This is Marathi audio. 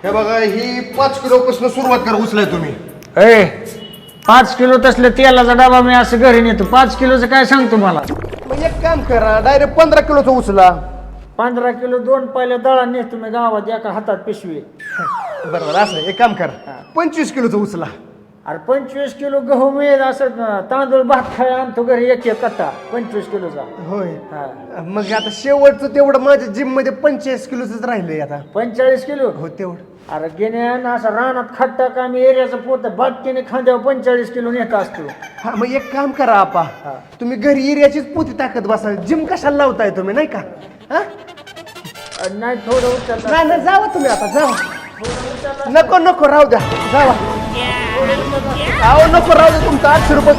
हे बघा ही 5 किलोपासून सुरुवात करा उचलाय तुम्ही. 5 किलो तसलं तेलाचा डबा मी असं घरी नेतो. 5 किलोचं काय सांगतो मला? मग एक काम करा डायरेक्ट 15 किलोचा उचला. 15 किलो 2 पहिल्या दळा नेतो मी गावात, एका हातात पिशवी. बरोबर असं एक काम करा 25 किलोचा उचला. अरे 25 किलो गहू मी असं तांदूळ भात खाय आणतो घरी, एक कट्टा 25 किलोचा. होय हा. मग आता शेवटचं तेवढं माझ्या जिम मध्ये 45 किलोच राहिलंय आता. 45 किलो? हो तेवढं. अरे गेल्यानं असं रानात खट्टा का मी एरियाचं पोत बाटकीने खांद्यावर 45 किलो नेत असतो. हा मग एक काम करा आपा, तुम्ही घरी एरियाचीच पोती टाकत बसा. जिम कशाला लावताय तुम्ही नाही का? हा नाही थोडं उचललं. नाही नाही जावा तुम्ही आता जावा. नको नको राहू द्या जावा. अहो नको राहू द्या तुमचं 800 रुपये.